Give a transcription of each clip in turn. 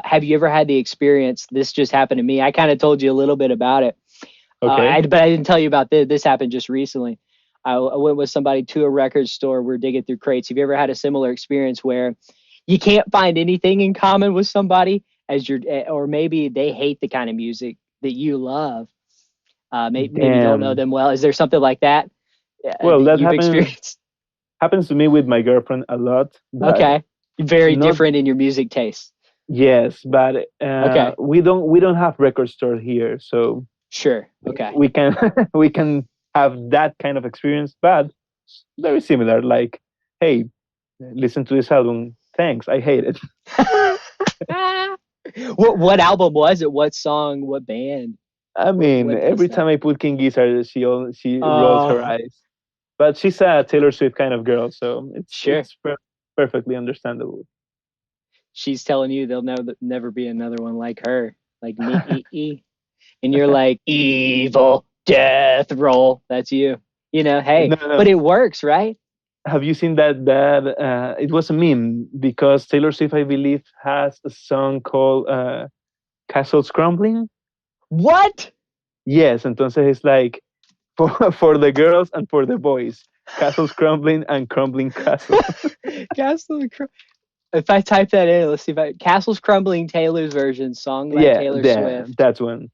Have you ever had the experience? This just happened to me. I kind of told you a little bit about it, Okay. but I didn't tell you about this. This happened just recently. I went with somebody to a record store. We're digging through crates. Have you ever had a similar experience where you can't find anything in common with somebody or maybe they hate the kind of music that you love? Maybe don't know Damn. them well. Is there something like that Well, that that you've experienced? happens to me with my girlfriend a lot, but Okay, very not different in your music taste. yes, but Okay, we don't have record store here, so sure. Okay. we can we can have that kind of experience, but very similar. Like, hey, listen to this album. Thanks, I hate it. What album was it? What song? What band? I mean, What does every that? time I put King Gizzard, she rolls her Oh, eyes. But she's a Taylor Swift kind of girl, so it's sure. it's perfectly understandable. She's telling you there'll never be another one like her, like me, and you're like evil death roll. That's you. Hey, No, no. but it works, right? Have you seen that it was a meme because Taylor Swift, I believe, has a song called "Castles Crumbling." What? Yes, entonces it's like for the girls and for the boys, castles crumbling and crumbling castle. Castle. If I type that in, let's see if Castle's Crumbling Taylor's version, song by Yeah, Taylor yeah, Swift that's one.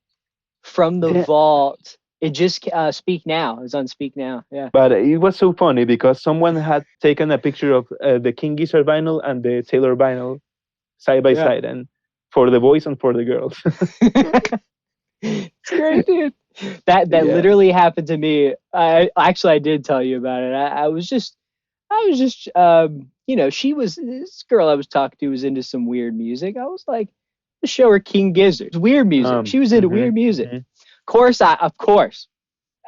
from the The- vault. It just Speak Now. It's on Speak Now. Yeah. But it was so funny because someone had taken a picture of the King Gizzard vinyl and the Taylor vinyl side by Yeah. side, and for the boys and for the girls. It's great, dude. That Yeah. literally happened to me. I did tell you about it. She was this girl I was talking to was into some weird music. I was like, let's show her King Gizzard. It's weird music. She was into weird music. Mhm. Of course,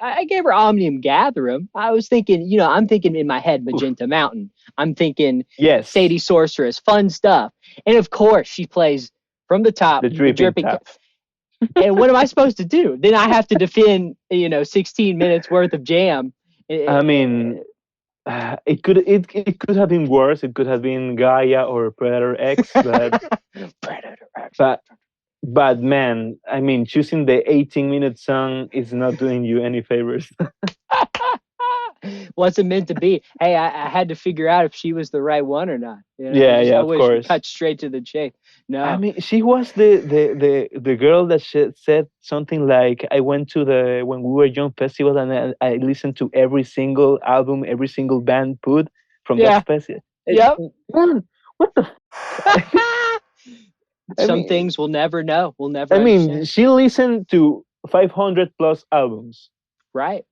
I gave her Omnium Gatherum. I was thinking, I'm thinking in my head Oof. Magenta Mountain. I'm thinking Yes, Sadie Sorceress, fun stuff. And of course, she plays from the top, the the dripping dripping. tap. And what am I supposed to do? Then I have to defend, 16 minutes worth of jam. I mean, it could have been worse. It could have been Gaia or Predator X, Predator. but but man, I mean, choosing the 18-minute song is not doing you any favors. What's it meant to be? Hey, I had to figure out if she was the right one or not. Yeah, I yeah, of wish course. cut straight to the chase. I No. mean, she was the girl that said something like, "I went to the When We Were Young festival and I listened to every single album, every single band put from that Yeah. festival." Yep. Man, what the? I Some mean, things we'll never know. We'll never I mean, understand. she listened to 500 plus albums. Right.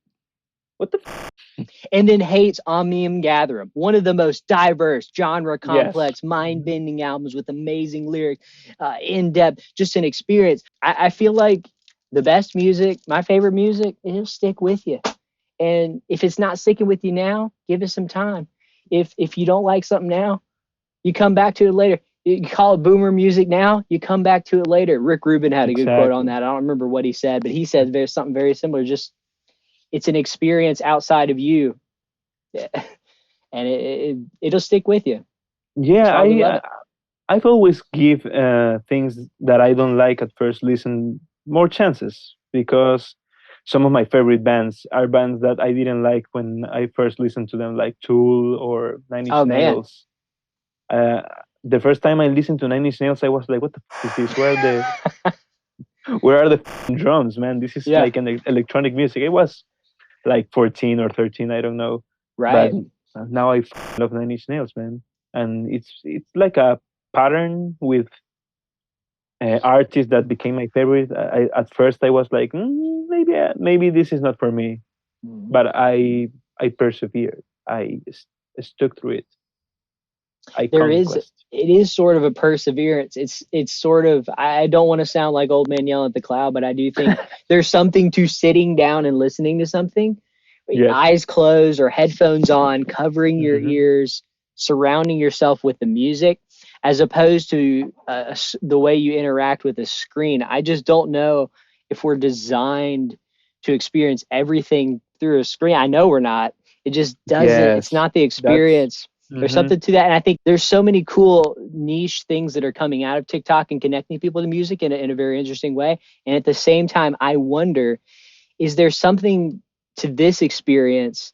What the? And then hates Omnium Gatherum, one of the most diverse, genre Yes. complex, mind bending albums with amazing lyrics, in depth, just an experience. I feel like the best music, my favorite music, it'll stick with you. And if it's not sticking with you now, give it some time. If you don't like something now, you come back to it later. You call it boomer music now, you come back to it later. Rick Rubin had a good quote on Exactly. that. I don't remember what he said, but he said there's something very similar. Just it's an experience outside of you, and it'll stick with you. That's Yeah, why we love it. I've always give things that I don't like at first listen more chances because some of my favorite bands are bands that I didn't like when I first listened to them, like Tool or Nine Inch Oh man. Nails. Uh, the first time I listened to Nine Inch Nails, I was like, "What the is this? Where are the drums, man? This is Yeah. like an electronic music." It was like 14 or 13, I don't know, but Right. now I love Nine Inch Nails, man, and it's like a pattern with artists that became my favorite. At first I was like, maybe this is not for me, Mhm. but I persevered. Stuck through it. I There is conquest. it is sort of a perseverance. It's sort of I don't want to sound like old man yelling at the cloud, but I do think there's something to sitting down and listening to something, Yes. eyes closed or headphones on, covering your Hmm. ears, surrounding yourself with the music, as opposed to the way you interact with a screen. I just don't know if we're designed to experience everything through a screen. I know we're not. It just doesn't. It's Yes. not the That's experience. There's Mm-hmm. something to that. And I think there's so many cool niche things that are coming out of TikTok and connecting people to music in a very interesting way. And at the same time, I wonder, is there something to this experience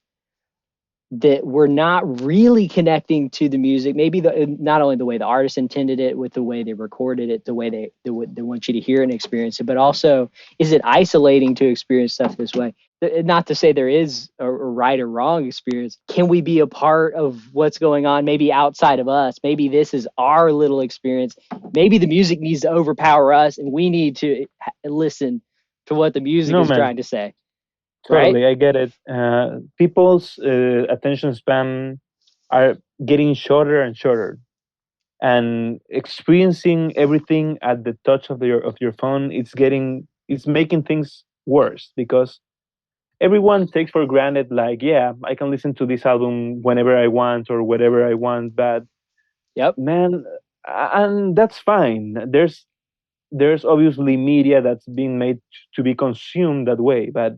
that we're not really connecting to the music? Maybe not only the way the artist intended it, with the way they recorded it, the way they want you to hear and experience it, but also, is it isolating to experience stuff this way? Not to say there is a right or wrong experience. Can we be a part of what's going on, maybe outside of us? Maybe this is our little experience. Maybe the music needs to overpower us and we need to listen to what the music No, is man. trying to say, right? Totally, I get it. People's attention span are getting shorter and shorter, and experiencing everything at the touch of your phone, it's making things worse because everyone takes for granted, like, yeah, I can listen to this album whenever I want or whatever I want. But Yep. man, and that's fine. There's obviously media that's being made to be consumed that way, but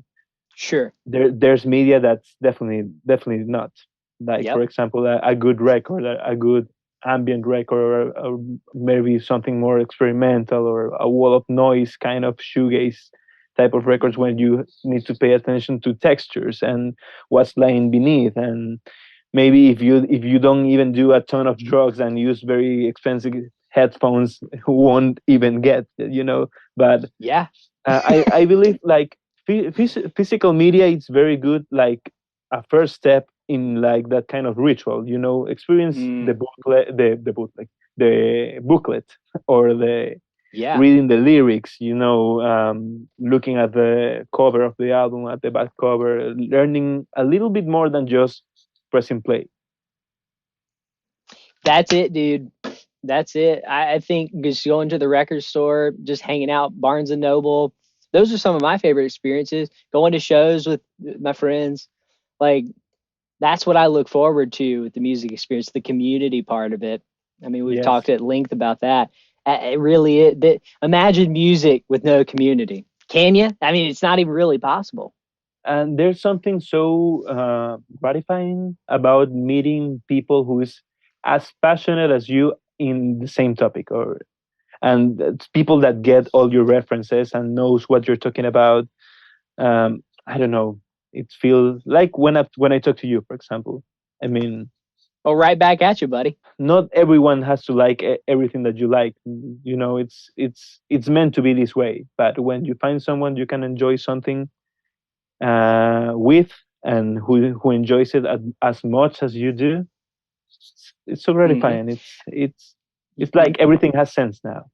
Sure. there's media that's definitely not, like, for Yep. example, a good record, a good ambient record, or maybe something more experimental, or a wall of noise kind of shoegaze type of records, when you need to pay attention to textures and what's lying beneath. And maybe if you don't even do a ton of drugs and use very expensive headphones, who won't even get, but Yeah. I believe, like, physical media is very good, like a first step in, like, that kind of ritual. Experience Mm, the booklet, or the yeah. reading the lyrics. Looking at the cover of the album, at the back cover, learning a little bit more than just pressing play. That's it, dude. That's it. I think just going to the record store, just hanging out, Barnes and Noble. Those are some of my favorite experiences. Going to shows with my friends. Like, that's what I look forward to with the music experience, the community part of it. I mean, we've Yes. talked at length about that. It really is. Imagine music with no community. Can you? I mean, it's not even really possible. And there's something so gratifying about meeting people who is as passionate as you in the same topic, and it's people that get all your references and knows what you're talking about. I don't know. It feels like when I talk to you, for example. I mean, Oh, right back at you, buddy. not everyone has to like everything that you like. It's meant to be this way. But when you find someone you can enjoy something with, and who enjoys it as much as you do, it's so Hmm. gratifying. It's like everything has sense now.